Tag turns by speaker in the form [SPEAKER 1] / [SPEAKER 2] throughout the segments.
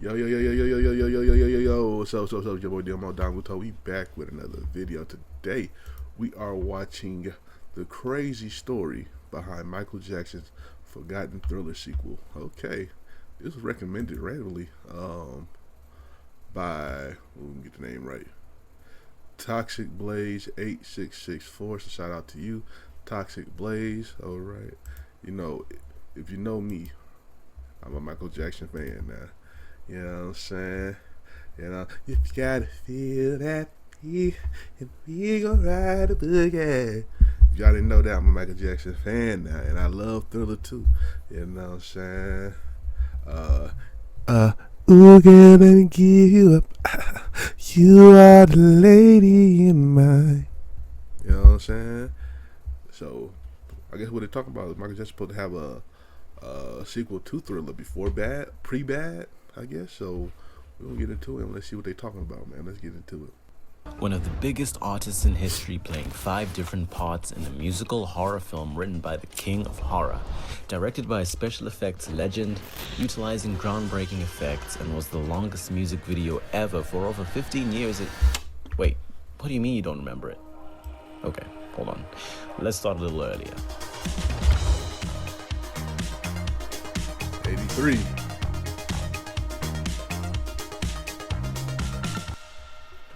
[SPEAKER 1] Yo, yo, yo, yo, yo, yo, yo, yo, yo, yo, yo, yo, yo. What's up? Your boy Domuto. We back with another video. Today, we are watching the crazy story behind Michael Jackson's Forgotten Thriller sequel. Okay, this was recommended randomly by, let me get the name right, Toxic Blaze 8664. So shout out to you, Toxic Blaze. All right, you know, if you know me, I'm a Michael Jackson fan now. You know what I'm saying? You know, if you gotta feel that beat, and we gon' ride a boogie. If y'all didn't know that, I'm a Michael Jackson fan now, and I love Thriller too. You know what I'm saying? Ooh, girl, let me give you up. You are the lady in mine. You know what I'm saying? So, I guess what they're talking about is Michael Jackson supposed to have a sequel to Thriller before Bad, pre-Bad, I guess. So we're gonna get into it and let's see what they're talking about, man. Let's get into it.
[SPEAKER 2] One of the biggest artists in history, playing 5 different parts in a musical horror film written by the king of horror, directed by a special effects legend, utilizing groundbreaking effects, and was the longest music video ever for over 15 years. Wait, what do you mean you don't remember it? Okay, hold on. Let's start a little earlier.
[SPEAKER 1] 83.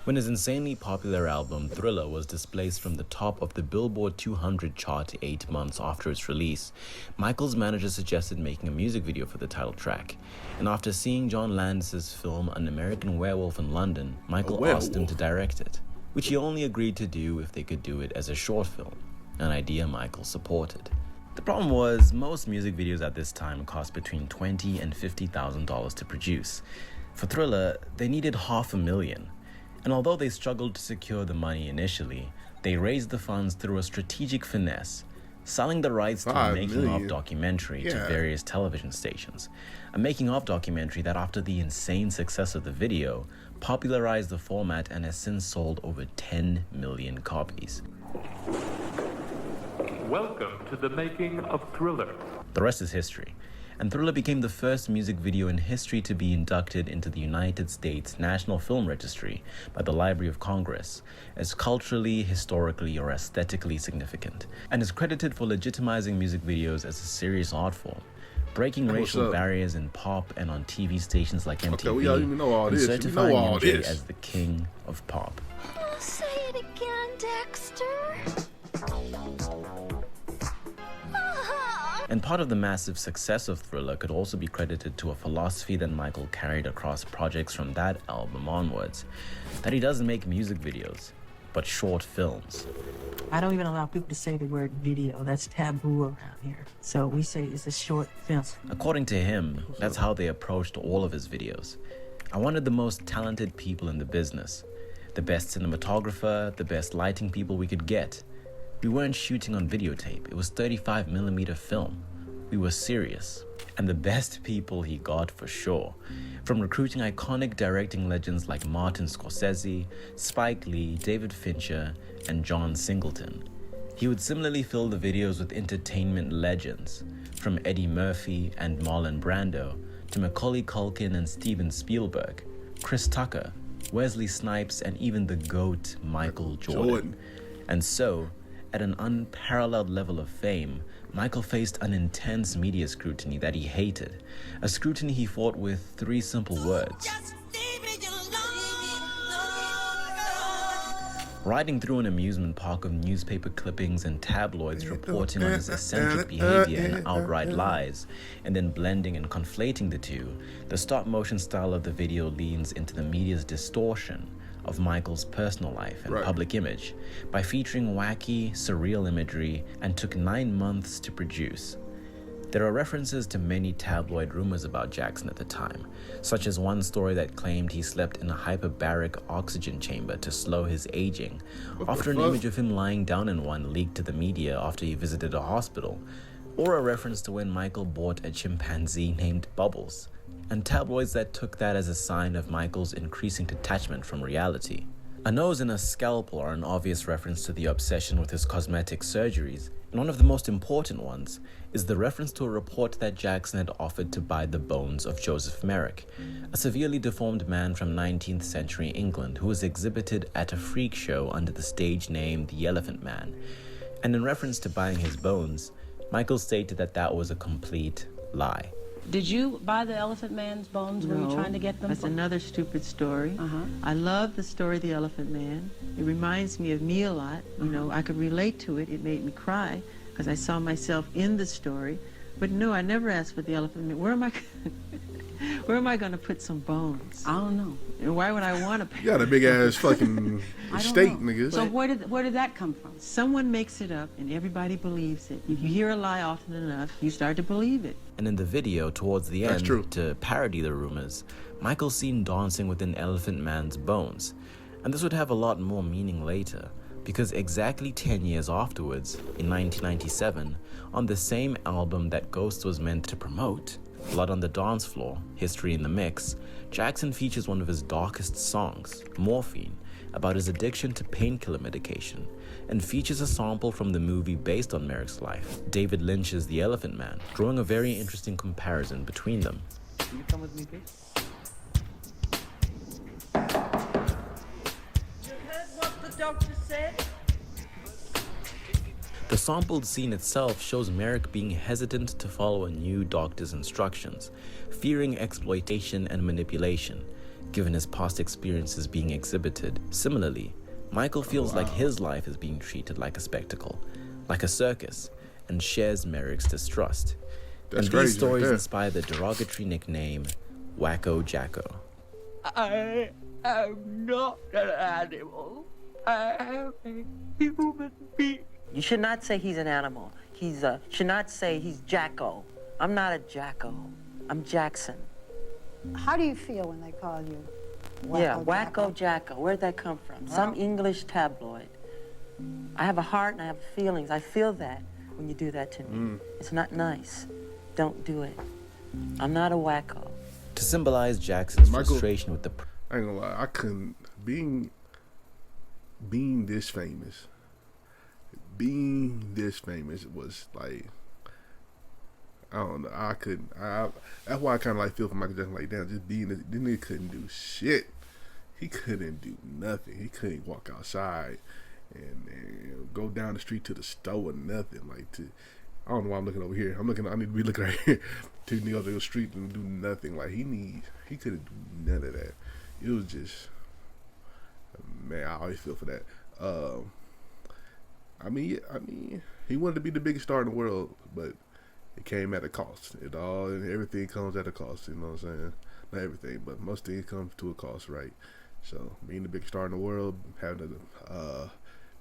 [SPEAKER 2] When his insanely popular album Thriller was displaced from the top of the Billboard 200 chart 8 months after its release, Michael's manager suggested making a music video for the title track. And after seeing John Landis's film An American Werewolf in London, Michael asked him to direct it, which he only agreed to do if they could do it as a short film, an idea Michael supported. The problem was, most music videos at this time cost between $20,000 and $50,000 to produce. For Thriller, they needed $500,000. And although they struggled to secure the money initially, they raised the funds through a strategic finesse, selling the rights to a making-of documentary to various television stations. A making-of documentary that, after the insane success of the video, popularized the format and has since sold over 10 million copies.
[SPEAKER 3] Welcome to the making of Thriller.
[SPEAKER 2] The rest is history. And Thriller became the first music video in history to be inducted into the United States National Film Registry by the Library of Congress as culturally, historically, or aesthetically significant, and is credited for legitimizing music videos as a serious art form, breaking racial barriers in pop and on TV stations like MTV, and certifying MJ as the king of pop.
[SPEAKER 4] Say it again, Dexter.
[SPEAKER 2] And part of the massive success of Thriller could also be credited to a philosophy that Michael carried across projects from that album onwards, that he doesn't make music videos, but short films.
[SPEAKER 5] I don't even allow people to say the word video. That's taboo around here. So we say it's a short film.
[SPEAKER 2] According to him, that's how they approached all of his videos. I wanted the most talented people in the business, the best cinematographer, the best lighting people we could get. We weren't shooting on videotape, it was 35mm film. We were serious. And the best people he got for sure. From recruiting iconic directing legends like Martin Scorsese, Spike Lee, David Fincher, and John Singleton. He would similarly fill the videos with entertainment legends, from Eddie Murphy and Marlon Brando, to Macaulay Culkin and Steven Spielberg, Chris Tucker, Wesley Snipes, and even the GOAT Michael Jordan. And so, at an unparalleled level of fame, Michael faced an intense media scrutiny that he hated, a scrutiny he fought with 3 simple words. Riding through an amusement park of newspaper clippings and tabloids reporting on his eccentric behavior and outright lies, and then blending and conflating the two, the stop-motion style of the video leans into the media's distortion of Michael's personal life and public image by featuring wacky, surreal imagery, and took 9 months to produce. There are references to many tabloid rumors about Jackson at the time, such as one story that claimed he slept in a hyperbaric oxygen chamber to slow his aging, after an image of him lying down in one leaked to the media after he visited a hospital, or a reference to when Michael bought a chimpanzee named Bubbles, and tabloids that took that as a sign of Michael's increasing detachment from reality. A nose and a scalpel are an obvious reference to the obsession with his cosmetic surgeries, And one of the most important ones is the reference to a report that Jackson had offered to buy the bones of Joseph Merrick, a severely deformed man from 19th century England who was exhibited at a freak show under the stage name The Elephant Man. And in reference to buying his bones, Michael stated that that was a complete lie.
[SPEAKER 6] Did you buy the Elephant Man's bones when you were trying to get them?
[SPEAKER 5] That's another stupid story. I love the story of the Elephant Man. It reminds me of me a lot. You know, I could relate to it. It made me cry because I saw myself in the story. But no, I never asked for the Elephant Man. Where am I going to put some bones?
[SPEAKER 6] I don't know.
[SPEAKER 5] And why would I want to pay?
[SPEAKER 1] You got a big ass fucking estate, nigga.
[SPEAKER 6] So where did that come from?
[SPEAKER 5] Someone makes it up and everybody believes it. If you hear a lie often enough, you start to believe it.
[SPEAKER 2] And in the video, towards the
[SPEAKER 1] That's
[SPEAKER 2] end,
[SPEAKER 1] true.
[SPEAKER 2] to parody the rumors, Michael's seen dancing with an elephant man's bones. And this would have a lot more meaning later, because exactly 10 years afterwards, in 1997, on the same album that Ghost was meant to promote, Blood on the Dance Floor, History in the Mix, Jackson features one of his darkest songs, Morphine, about his addiction to painkiller medication, and features a sample from the movie based on Merrick's life, David Lynch's The Elephant Man, drawing a very interesting comparison between them.
[SPEAKER 5] Can you come with me, bitch?
[SPEAKER 7] You heard what the doctor said?
[SPEAKER 2] The sampled scene itself shows Merrick being hesitant to follow a new doctor's instructions, fearing exploitation and manipulation, given his past experiences being exhibited. Similarly, Michael feels like his life is being treated like a spectacle, like a circus, and shares Merrick's distrust.
[SPEAKER 1] That's
[SPEAKER 2] and
[SPEAKER 1] crazy
[SPEAKER 2] these stories
[SPEAKER 1] right there.
[SPEAKER 2] inspire the derogatory nickname, Wacko Jacko.
[SPEAKER 7] I am not an animal. I am a human being.
[SPEAKER 8] You should not say he's an animal. Should not say he's Jacko. I'm not a Jacko. I'm Jackson.
[SPEAKER 9] How do you feel when they call you
[SPEAKER 8] Wacko Jacko? Where'd that come from? Some English tabloid. I have a heart and I have feelings. I feel that when you do that to me. It's not nice. Don't do it. I'm not a wacko.
[SPEAKER 2] To symbolize Jackson's
[SPEAKER 1] Michael-
[SPEAKER 2] frustration with the
[SPEAKER 1] I ain't gonna lie, I couldn't being this famous. Being this famous was like, I don't know. I couldn't. That's why I kind of like feel for Michael Jackson. Like, damn, just being this nigga couldn't do shit. He couldn't do nothing. He couldn't walk outside and go down the street to the store or nothing. Like, I don't know why I'm looking over here. I need to be looking right here. To go to the street and do nothing. Like, he couldn't do none of that. It was just, man, I always feel for that. I mean, he wanted to be the biggest star in the world, but it came at a cost. Everything comes at a cost. You know what I'm saying? Not everything, but most things come to a cost, right? So being the biggest star in the world, having the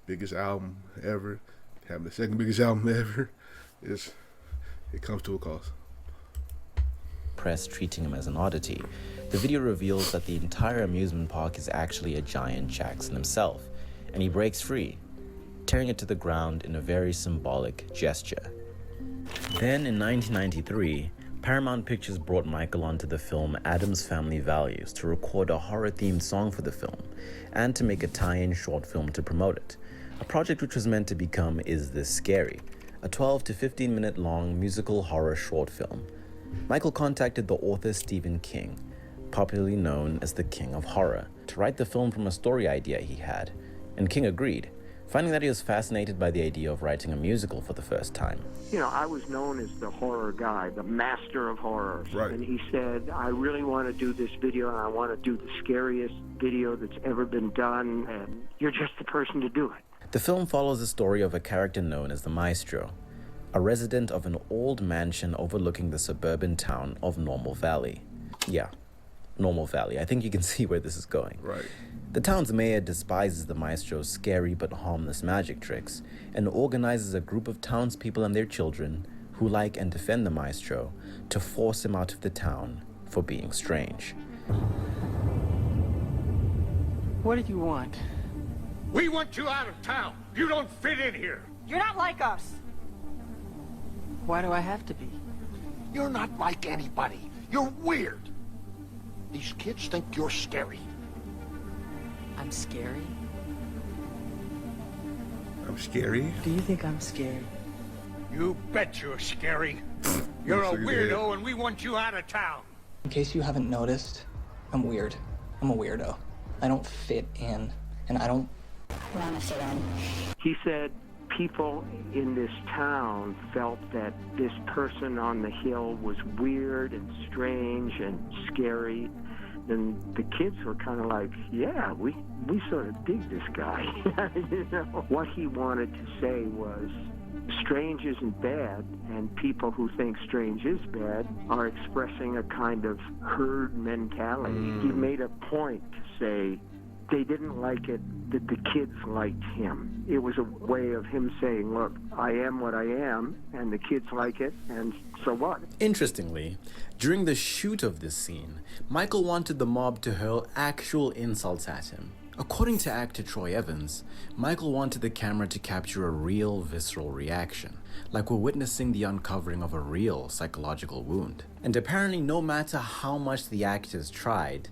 [SPEAKER 1] biggest album ever, having the second biggest album ever, it comes to a cost.
[SPEAKER 2] press treating him as an oddity, the video reveals that the entire amusement park is actually a giant Jackson himself, and he breaks free, tearing it to the ground in a very symbolic gesture. Then in 1993, Paramount Pictures brought Michael onto the film Addams Family Values to record a horror-themed song for the film, and to make a tie-in short film to promote it, a project which was meant to become Is This Scary?, a 12 to 15 minute long musical horror short film. Michael contacted the author Stephen King, popularly known as the King of Horror, to write the film from a story idea he had, and King agreed, finding that he was fascinated by the idea of writing a musical for the first time.
[SPEAKER 10] You know, I was known as the horror guy, the master of horror.
[SPEAKER 1] Right.
[SPEAKER 10] And he said, I really want to do this video, and I want to do the scariest video that's ever been done, and you're just the person to do it.
[SPEAKER 2] The film follows the story of a character known as the Maestro, a resident of an old mansion overlooking the suburban town of Normal Valley. Yeah, Normal Valley. I think you can see where this is going.
[SPEAKER 1] Right.
[SPEAKER 2] The town's mayor despises the Maestro's scary but harmless magic tricks and organizes a group of townspeople and their children who like and defend the Maestro to force him out of the town for being strange.
[SPEAKER 5] What did you want?
[SPEAKER 11] We want you out of town. You don't fit in here.
[SPEAKER 7] You're not like us.
[SPEAKER 5] Why do I have to be?
[SPEAKER 11] You're not like anybody. You're weird. These kids think you're scary.
[SPEAKER 5] I'm scary?
[SPEAKER 1] I'm scary.
[SPEAKER 5] Do you think I'm scary?
[SPEAKER 11] You bet you're scary. You're a weirdo and we want you out of town.
[SPEAKER 12] In case you haven't noticed, I'm weird. I'm a weirdo. I don't fit in, and I don't want to fit in.
[SPEAKER 10] He said people in this town felt that this person on the hill was weird and strange and scary. And the kids were kind of like, yeah, we sort of dig this guy. You know? What he wanted to say was, strange isn't bad, and people who think strange is bad are expressing a kind of herd mentality. He made a point to say they didn't like it that the kids liked him. It was a way of him saying, look, I am what I am, and the kids like it, and so what?
[SPEAKER 2] Interestingly, during the shoot of this scene, Michael wanted the mob to hurl actual insults at him. According to actor Troy Evans, Michael wanted the camera to capture a real visceral reaction, like we're witnessing the uncovering of a real psychological wound. And apparently, no matter how much the actors tried,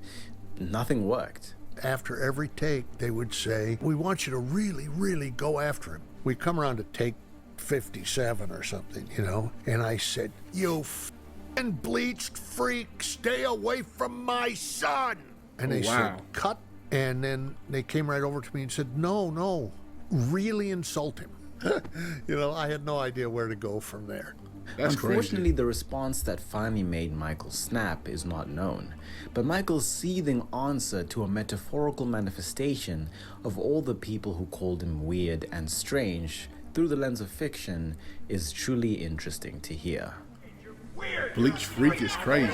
[SPEAKER 2] nothing worked.
[SPEAKER 11] After every take, they would say, we want you to really, really go after him. We come around to take 57 or something, you know, and I said, you f***ing bleached freak, stay away from my son. And they said, cut. And then they came right over to me and said, no, really insult him. You know, I had no idea where to go from there.
[SPEAKER 1] That's
[SPEAKER 2] Unfortunately,
[SPEAKER 1] crazy.
[SPEAKER 2] the response that finally made Michael snap is not known, but Michael's seething answer to a metaphorical manifestation of all the people who called him weird and strange through the lens of fiction is truly interesting to hear.
[SPEAKER 1] Bleach freak is crazy.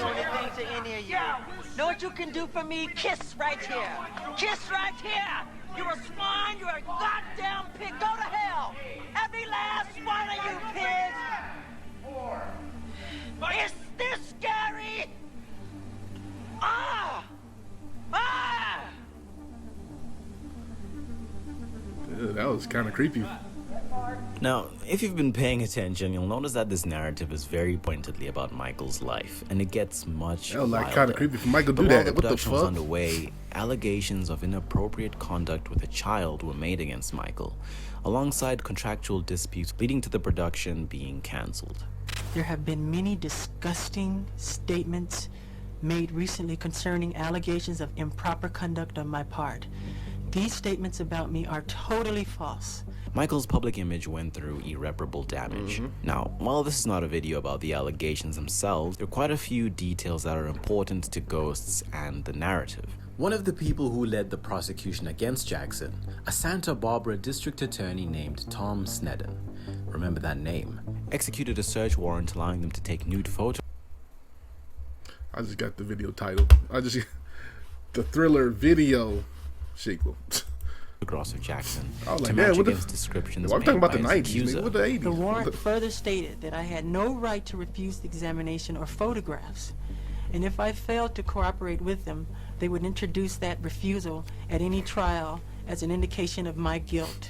[SPEAKER 7] Know what you can do for me? Kiss right here. Kiss right here. You're a swine. You're a goddamn pig. Go to hell. Every last one of you pigs. Is this scary? Ah!
[SPEAKER 1] That was kind of creepy.
[SPEAKER 2] Now, if you've been paying attention, you'll notice that this narrative is very pointedly about Michael's life, and it gets much
[SPEAKER 1] That was like
[SPEAKER 2] wilder.
[SPEAKER 1] kind of creepy for Michael to
[SPEAKER 2] But
[SPEAKER 1] do
[SPEAKER 2] while
[SPEAKER 1] that.
[SPEAKER 2] the
[SPEAKER 1] What the
[SPEAKER 2] production was
[SPEAKER 1] fuck?
[SPEAKER 2] underway, allegations of inappropriate conduct with a child were made against Michael, alongside contractual disputes leading to the production being cancelled.
[SPEAKER 5] There have been many disgusting statements made recently concerning allegations of improper conduct on my part. These statements about me are totally false.
[SPEAKER 2] Michael's public image went through irreparable damage. Now, while this is not a video about the allegations themselves, there are quite a few details that are important to ghosts and the narrative. One of the people who led the prosecution against Jackson, a Santa Barbara district attorney named Tom Sneddon, remember that name, executed a search warrant allowing them to take nude photos.
[SPEAKER 1] I just got the video title. The Thriller video sequel.
[SPEAKER 2] Photographs of Jackson
[SPEAKER 1] I was
[SPEAKER 2] to
[SPEAKER 1] like,
[SPEAKER 2] match
[SPEAKER 1] yeah, what
[SPEAKER 2] against
[SPEAKER 1] the,
[SPEAKER 2] descriptions
[SPEAKER 1] I'm
[SPEAKER 2] made
[SPEAKER 1] talking about
[SPEAKER 2] by
[SPEAKER 1] the
[SPEAKER 2] his
[SPEAKER 1] 90s,
[SPEAKER 2] accuser.
[SPEAKER 1] nigga. What the 80s?
[SPEAKER 5] The warrant further stated that I had no right to refuse the examination or photographs, and if I failed to cooperate with them, they would introduce that refusal at any trial as an indication of my guilt.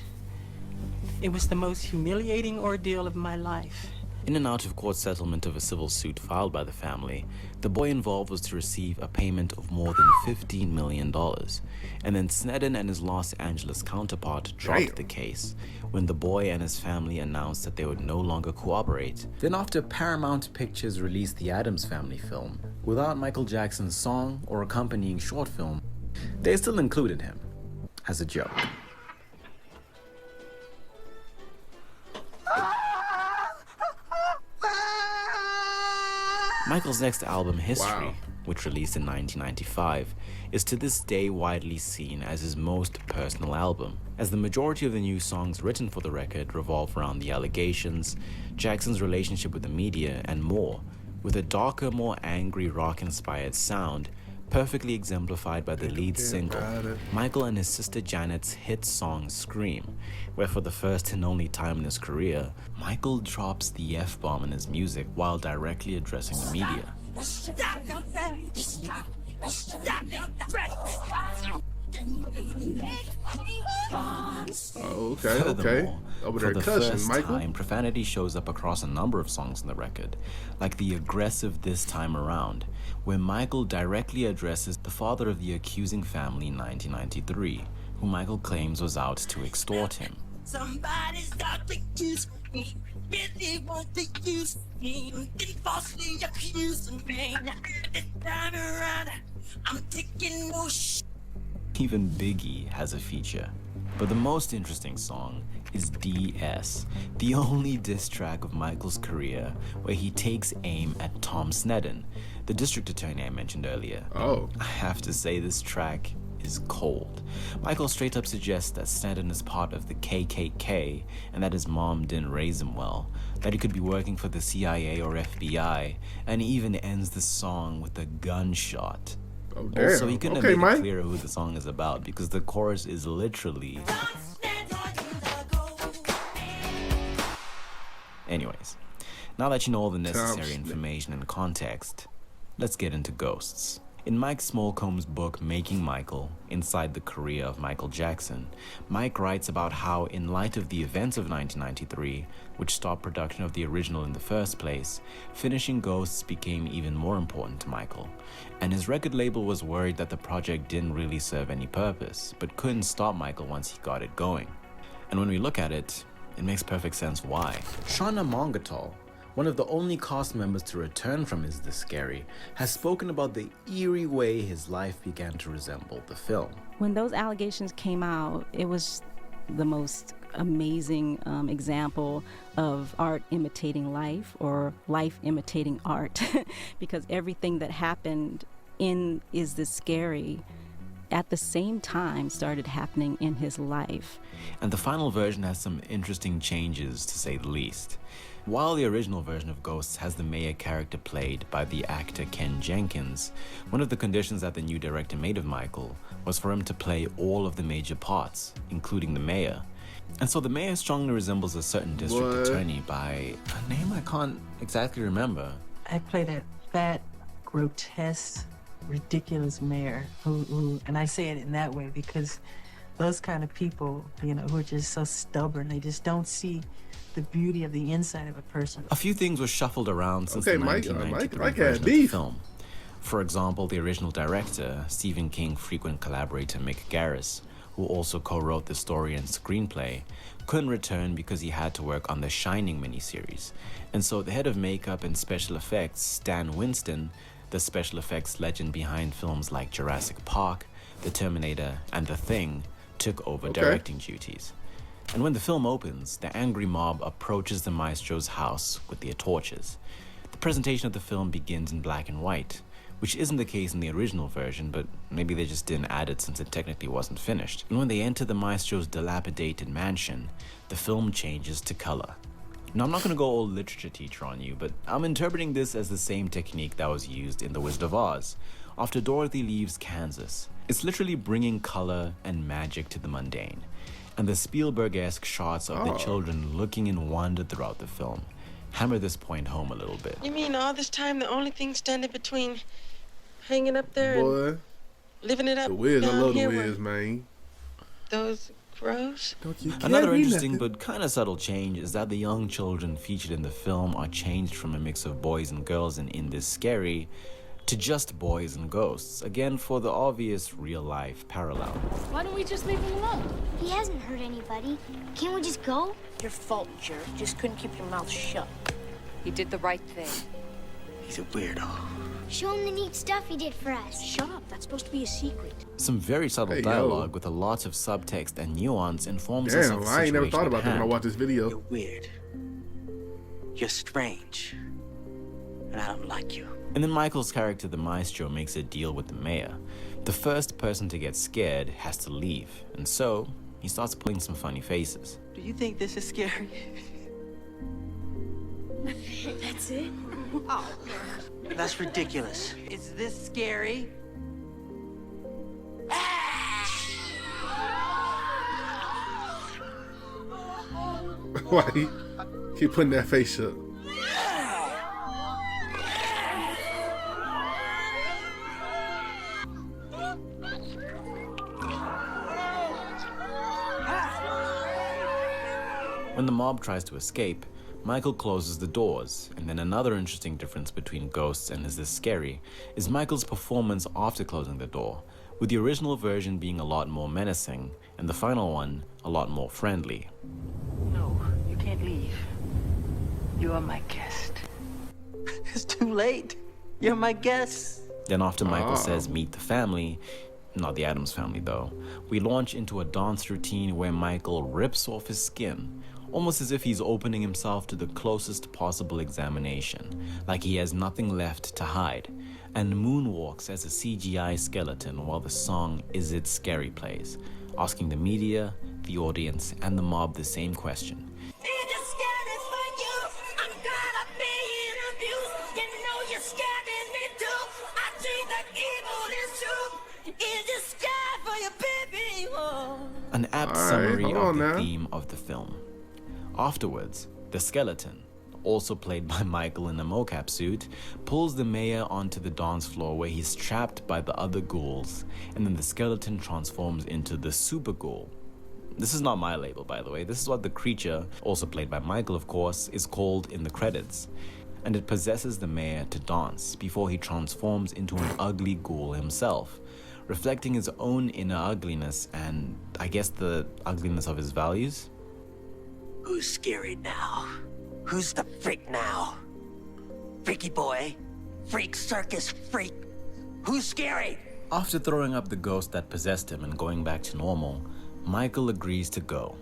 [SPEAKER 5] It was the most humiliating ordeal of my life.
[SPEAKER 2] In an out-of-court settlement of a civil suit filed by the family, the boy involved was to receive a payment of more than $15 million. And then Sneddon and his Los Angeles counterpart dropped the case when the boy and his family announced that they would no longer cooperate. Then after Paramount Pictures released the Addams Family film, without Michael Jackson's song or accompanying short film, they still included him as a joke. Michael's next album, History, which released in 1995, is to this day widely seen as his most personal album, as the majority of the new songs written for the record revolve around the allegations, Jackson's relationship with the media, and more, with a darker, more angry rock-inspired sound perfectly exemplified by the lead single, Michael and his sister Janet's hit song Scream, where for the first and only time in his career, Michael drops the F-bomb in his music while directly addressing the media.
[SPEAKER 1] Oh, okay. Over there
[SPEAKER 2] For the
[SPEAKER 1] cussing,
[SPEAKER 2] first
[SPEAKER 1] Michael.
[SPEAKER 2] time, profanity shows up across a number of songs on the record, like the aggressive This Time Around, where Michael directly addresses the father of the accusing family in 1993, who Michael claims was out to extort him.
[SPEAKER 7] Somebody's out to use me. Really want to use me. Then falsely accusing me. This time around, I'm taking no shit.
[SPEAKER 2] Even Biggie has a feature. But the most interesting song is DS, the only diss track of Michael's career where he takes aim at Tom Sneddon, the district attorney I mentioned earlier.
[SPEAKER 1] Oh.
[SPEAKER 2] I have to say this track is cold. Michael straight up suggests that Sneddon is part of the KKK and that his mom didn't raise him well, that he could be working for the CIA or FBI, and he even ends the song with a gunshot.
[SPEAKER 1] Oh, damn.
[SPEAKER 2] Also, he couldn't
[SPEAKER 1] Okay,
[SPEAKER 2] have made
[SPEAKER 1] Mike.
[SPEAKER 2] it clearer who the song is about because the chorus is literally... Anyways, now that you know all the necessary information and context, let's get into ghosts. In Mike Smallcomb's book, Making Michael, Inside the Career of Michael Jackson, Mike writes about how, in light of the events of 1993, which stopped production of the original in the first place, finishing Ghosts became even more important to Michael, and his record label was worried that the project didn't really serve any purpose, but couldn't stop Michael once he got it going. And when we look at it, it makes perfect sense why. Shauna Mongatol, one of the only cast members to return from Is This Scary, has spoken about the eerie way his life began to resemble the film.
[SPEAKER 6] When those allegations came out, it was the most amazing example of art imitating life, or life imitating art, because everything that happened in Is This Scary at the same time started happening in his life.
[SPEAKER 2] And the final version has some interesting changes, to say the least. While the original version of Ghosts has the mayor character played by the actor Ken Jenkins, one of the conditions that the new director made of Michael was for him to play all of the major parts, including the mayor. And so the mayor strongly resembles a certain district attorney by a name I can't exactly remember.
[SPEAKER 8] I play that fat, grotesque, ridiculous mayor who, and I say it in that way because those kind of people, you know, who are just so stubborn, they just don't see the beauty of the inside of a person.
[SPEAKER 2] A few things were shuffled around since the 1993
[SPEAKER 1] Mike
[SPEAKER 2] version
[SPEAKER 1] had
[SPEAKER 2] of the
[SPEAKER 1] beef.
[SPEAKER 2] film. For example, the original director, Stephen King frequent collaborator Mick Garris, who also co-wrote the story and screenplay, couldn't return because he had to work on the Shining miniseries. And so the head of makeup and special effects, Stan Winston, the special effects legend behind films like Jurassic Park, The Terminator, and The Thing, took over directing duties. And when the film opens, the angry mob approaches the maestro's house with their torches. The presentation of the film begins in black and white, which isn't the case in the original version, but maybe they just didn't add it since it technically wasn't finished. And when they enter the maestro's dilapidated mansion, the film changes to color. Now, I'm not going to go all literature teacher on you, but I'm interpreting this as the same technique that was used in The Wizard of Oz, after Dorothy leaves Kansas. It's literally bringing color and magic to the mundane, and the Spielberg-esque shots of the children looking in wonder throughout the film hammer this point home a little bit.
[SPEAKER 8] You mean all this time the only thing standing between hanging up there and living it up
[SPEAKER 1] The Wiz, I
[SPEAKER 8] down
[SPEAKER 1] love the
[SPEAKER 8] here
[SPEAKER 1] Wiz,
[SPEAKER 8] were
[SPEAKER 1] man.
[SPEAKER 8] those crows?
[SPEAKER 2] Another interesting but kind of subtle change is that the young children featured in the film are changed from a mix of boys and girls in This Scary to just boys and ghosts, again for the obvious real-life parallel.
[SPEAKER 4] Why don't we just leave him alone? He hasn't hurt anybody. Can't we just go?
[SPEAKER 13] Your fault, jerk. Just couldn't keep your mouth shut. He did the right thing.
[SPEAKER 14] He's a weirdo.
[SPEAKER 4] Show him the neat stuff he did for us.
[SPEAKER 13] Shut up. That's supposed to be a secret.
[SPEAKER 2] Some very subtle dialogue with a lot of subtext and nuance informs us of the
[SPEAKER 1] I ain't never
[SPEAKER 2] situation
[SPEAKER 1] thought
[SPEAKER 2] at
[SPEAKER 1] about that when I
[SPEAKER 2] hand.
[SPEAKER 1] watched this video.
[SPEAKER 14] You're weird. You're strange. And I don't like you.
[SPEAKER 2] And then Michael's character, the maestro, makes a deal with the mayor. The first person to get scared has to leave, and so he starts pulling some funny faces.
[SPEAKER 8] Do you think this is scary?
[SPEAKER 4] That's it?
[SPEAKER 14] Oh. That's ridiculous.
[SPEAKER 8] Is this scary?
[SPEAKER 1] Why he keep putting that face up?
[SPEAKER 2] When the mob tries to escape, Michael closes the doors, and then another interesting difference between Ghosts and Is This Scary is Michael's performance after closing the door, with the original version being a lot more menacing, and the final one a lot more friendly.
[SPEAKER 7] No, you can't leave. You are my guest.
[SPEAKER 14] It's too late. You're my guest.
[SPEAKER 2] Then after Michael says meet the family, not the Addams family though, we launch into a dance routine where Michael rips off his skin, almost as if he's opening himself to the closest possible examination, like he has nothing left to hide, and moonwalks as a CGI skeleton while the song Is It Scary plays, asking the media, the audience, and the mob the same question. An apt summary of the theme of the film. Afterwards, the skeleton, also played by Michael in a mocap suit, pulls the mayor onto the dance floor where he's trapped by the other ghouls, and then the skeleton transforms into the super ghoul. This is not my label, by the way. This is what the creature, also played by Michael of course, is called in the credits. And it possesses the mayor to dance before he transforms into an ugly ghoul himself, reflecting his own inner ugliness and, I guess, the ugliness of his values.
[SPEAKER 14] Who's scary now? Who's the freak now? Freaky boy? Freak circus freak? Who's scary?
[SPEAKER 2] After throwing up the ghost that possessed him and going back to normal, Michael agrees to go,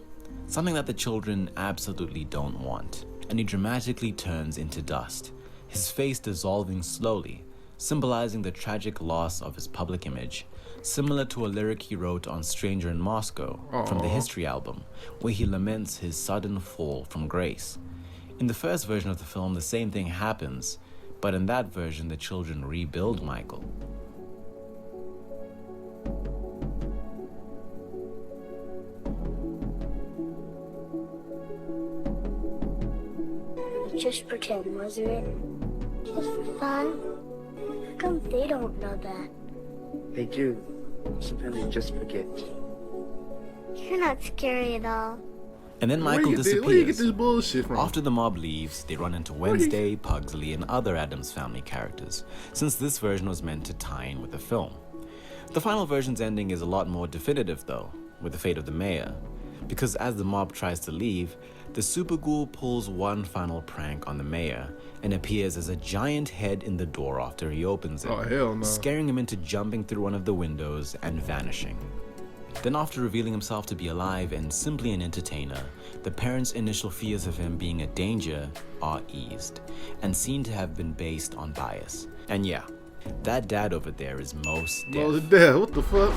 [SPEAKER 2] something that the children absolutely don't want, and he dramatically turns into dust, his face dissolving slowly, symbolizing the tragic loss of his public image, similar to a lyric he wrote on Stranger in Moscow from the History album, where he laments his sudden fall from grace. In the first version of the film, the same thing happens, but in that version, the children rebuild Michael.
[SPEAKER 4] Just pretend, wasn't it? Just for fun? How come they don't know that?
[SPEAKER 10] They do. Sometimes they just forget.
[SPEAKER 4] You're not scary at all.
[SPEAKER 2] And then Michael disappears.
[SPEAKER 1] Where you get this bullshit from?
[SPEAKER 2] After the mob leaves, they run into Wednesday, Pugsley, and other Addams Family characters, since this version was meant to tie in with the film. The final version's ending is a lot more definitive though, with the fate of the mayor, because as the mob tries to leave, the super ghoul pulls one final prank on the mayor and appears as a giant head in the door after he opens it,
[SPEAKER 1] Oh, hell no.
[SPEAKER 2] scaring him into jumping through one of the windows and vanishing. Then after revealing himself to be alive and simply an entertainer, the parents' initial fears of him being a danger are eased, and seen to have been based on bias. And yeah, that dad over there is Mos Def.
[SPEAKER 1] Mos Def, what the fuck?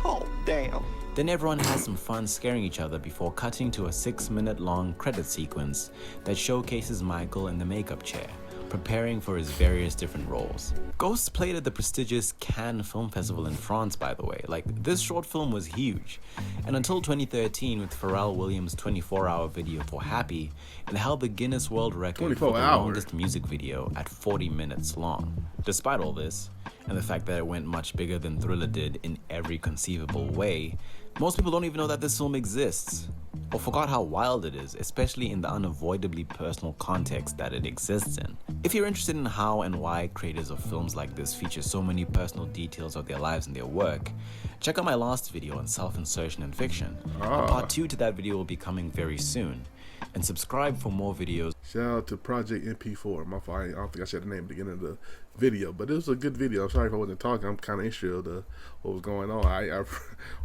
[SPEAKER 14] Oh, damn.
[SPEAKER 2] Then everyone has some fun scaring each other before cutting to a 6-minute long credit sequence that showcases Michael in the makeup chair, preparing for his various different roles. Ghosts played at the prestigious Cannes Film Festival in France, by the way. Like, this short film was huge. And until 2013, with Pharrell Williams' 24-hour video for Happy, it held the Guinness World Record for the longest music video at 40 minutes long. Despite all this, and the fact that it went much bigger than Thriller did in every conceivable way, most people don't even know that this film exists, or forgot how wild it is, especially in the unavoidably personal context that it exists in. If you're interested in how and why creators of films like this feature so many personal details of their lives and their work, check out my last video on self-insertion and fiction. Part 2 to that video will be coming very soon. And subscribe for more videos.
[SPEAKER 1] Shout out to Project MP4. My fault. I don't think I said the name at the beginning of the video, but it was a good video. I'm sorry if I wasn't talking. I'm kind of interested in what was going on. I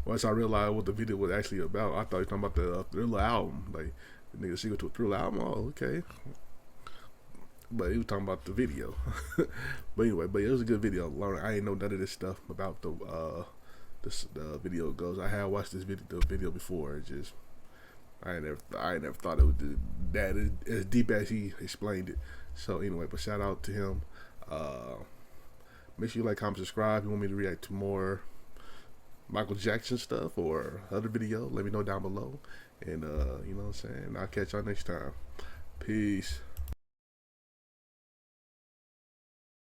[SPEAKER 1] once I realized what the video was actually about, I thought you were talking about the Thriller album, like the nigga sequel to a Thriller album. Oh, okay. But he was talking about the video. But anyway, it was a good video. I ain't know none of this stuff about the video goes. I had watched the video before. It just I ain't never thought it was that as deep as he explained it. So anyway, but shout out to him. Make sure you like, comment, subscribe. If you want me to react to more Michael Jackson stuff or other video, let me know down below. And you know what I'm saying? I'll catch y'all next time. Peace.